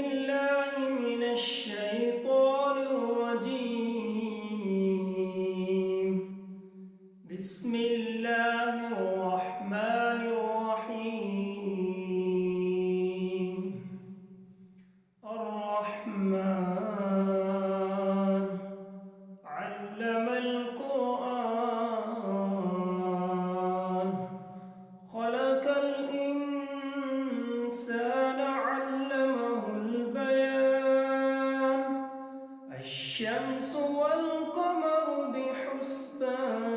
بالله من الشيطان الرجيم. بسم الله الرحمن الرحيم. الرحمن علم القرآن خلق الإنسان علمه البيان الشمس والقمر بحسبان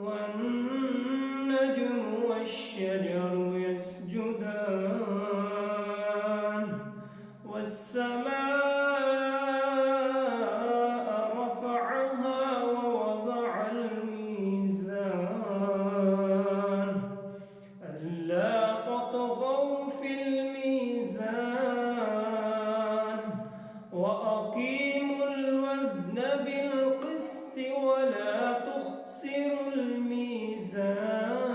والنجم والشجر يسجدان والسماء رفعها ووضع الميزان ألا تطغوا في الميزان وأقيموا الوزن بالقسط ولا تخسروا الميزان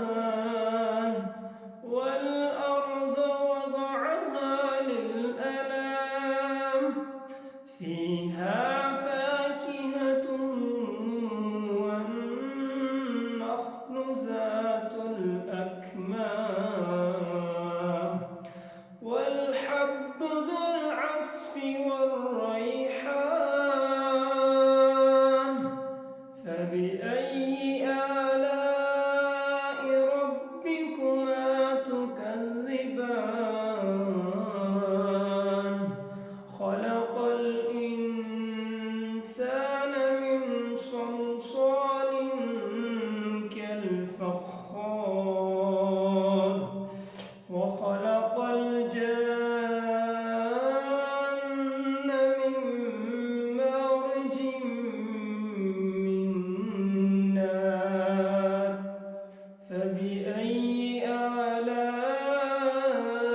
والأرض وضعها للأنام فيها فاكهة والنخل ذات الأكمام والحب ذو العصف والريحان فبأي آلاء ربكما تكذبان خلق الإنسان من صلصال كالفخار وخلق الجان من مارج من نار فبأي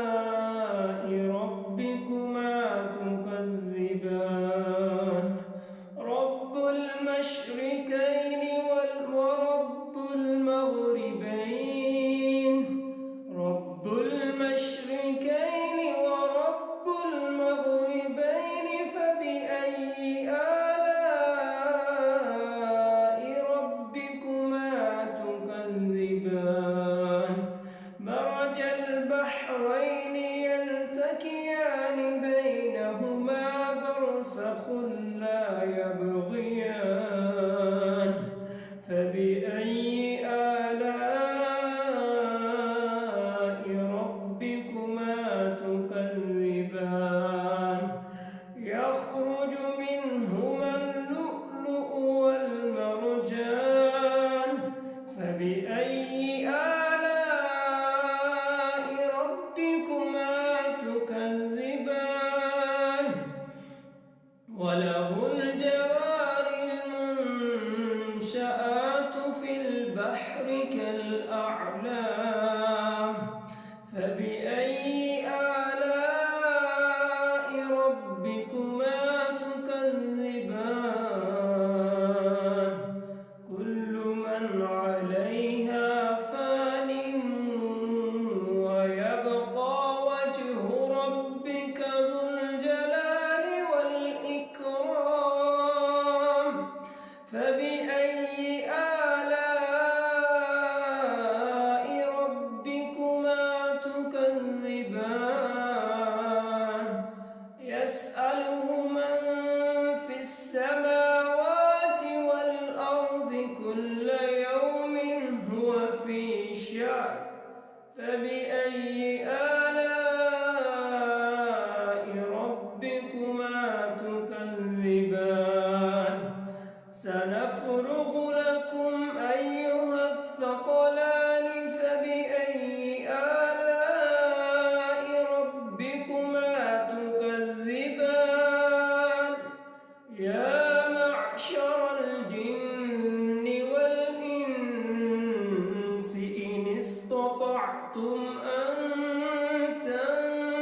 آلاء ربكما تكذبان رب المشركين ورب المغربين رب المشركين ورب المغربين فبأي آلاء ربكما تكذبان مرج البحرين يلتقيان بينهما برزخ لا يبغيان فبأي آلاء ربكما تكذبان يخرج منهما اللؤلؤ والمرجان فبأي آلاء ربكما تكذبان وله الجوار المنشآت في البحر كالأعلام فبأي آلاء ربكما تكذبان كل من عليها فان ويبقى وجه ربك ذو الجلال والإكرام فبأي آلاء ربكما تكذبان يسأله من في السماوات والأرض كل يوم هو في شأن فبأي آلاء ربكما تكذبان سنفرغ لكم أيها الثقلان فبأي آلاء ربكما تكذبان يا معشر الجن والإنس إن استطعتم أن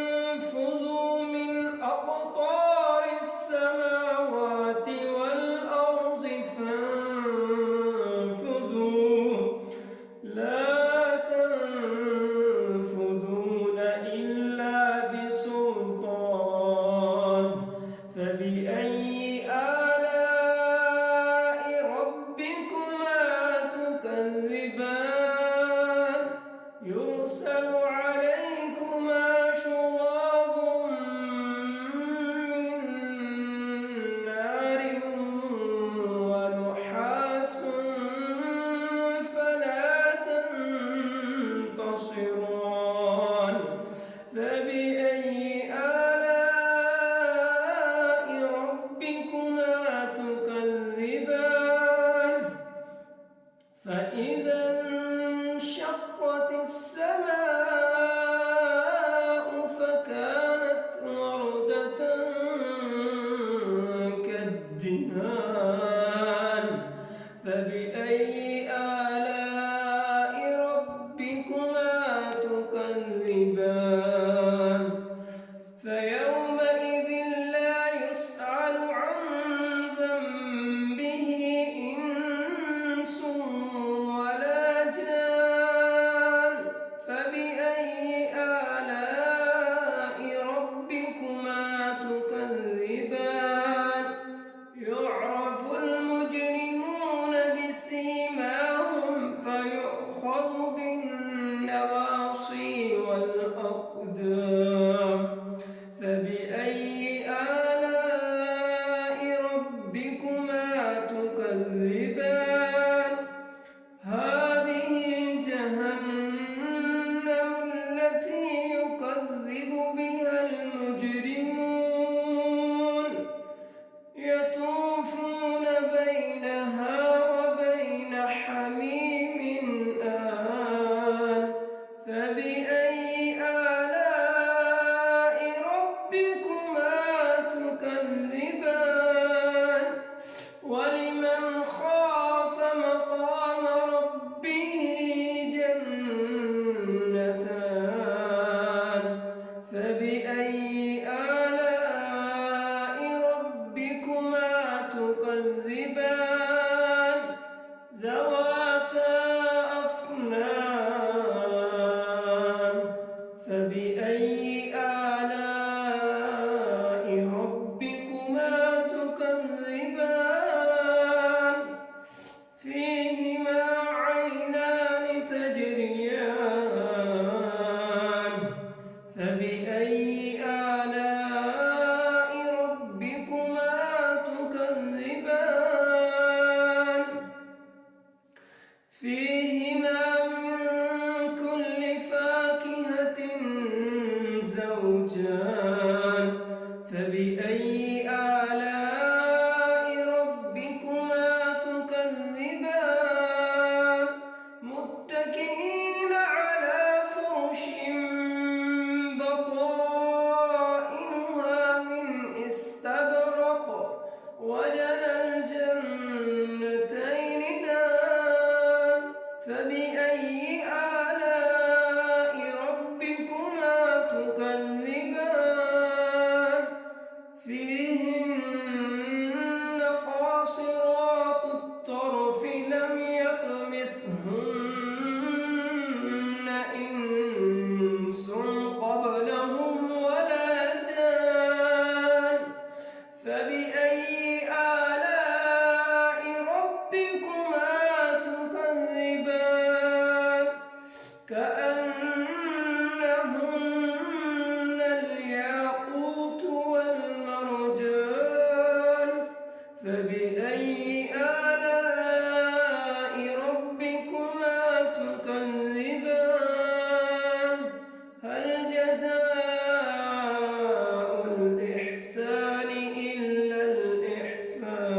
تنفذوا من أقطار السماوات والأرض فانفذوا لا تنفذون إلا يرسل عليكما شواظ من نار ونحاس فلا تنتصران فبأي آلاء ربكما تكذبان فإذا انشقت السماء فكانت وردة كالدهان فبأي آلاء ربكما تكذبان فيومئذ لا يسأل عن ذنبه إنس ولا جان فبأي آلاء ربكما تكذبان يعرف المجرمون بسيماهم فيؤخذ بالنواصي والأقدام فبأي آلاء ربكما تكذبان هذه جهنم التي يكذب بها المجرمون يطوفون بينها وبين حميم آن فبأي آلاء ربكما تكذبان ولمن خاف مقام ربه جنتان فبأي آلاء ربكما تكذبان ذواتا أفنان فبأي آلاء ربكما تكذبان فيهما عينان تجريان فبأي آلاء ربكما تكذبان فيهما من كل فاكهة زوجان فبأي آلاء ربكما تكذبان متكئين على فرش بطائنها من استبرق وجنى الجنتين دان فبأي آلاء ربكما تكذبان فيهن قاصرات الطرف لم يطمثهن إنس قبلهم ولا جان فبأي آلاء ربكما تكذبان كأنهن الياقوت والمرجان فبأي آلاء ربكما تكذبان هل جزاء الإحسان إلا الإحسان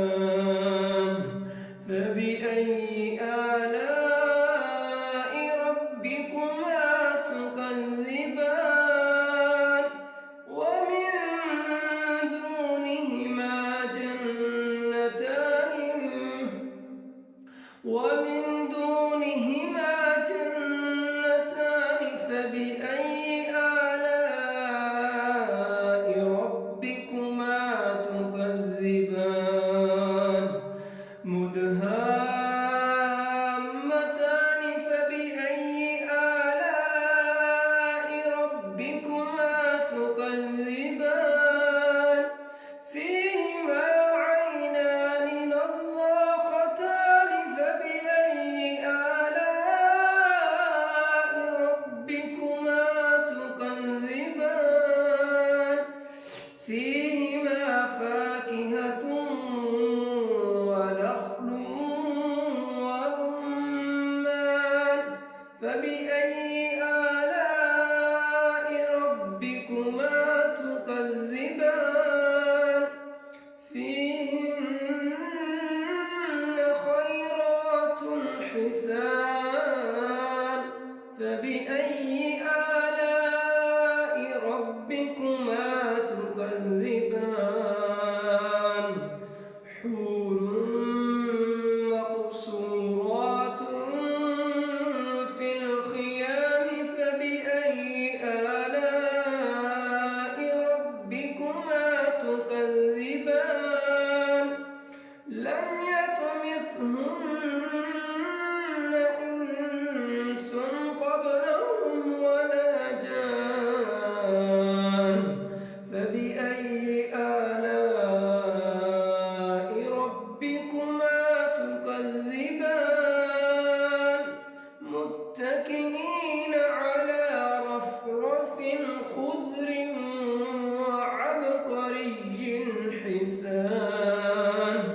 فبأي آلاء ربكما تكذبان آلاء ربكما تكذبان فيهن خيرات حسان فبأي آلاء ربكما تكذبان حور مقصورات في الخيام فبأي آلاء ربكما تكذبان لم يطمثهن إنس قبلهم ولا جان فبأي آلاء ربكما تكذبان متكئين على رفرف خضر وعبقري حسان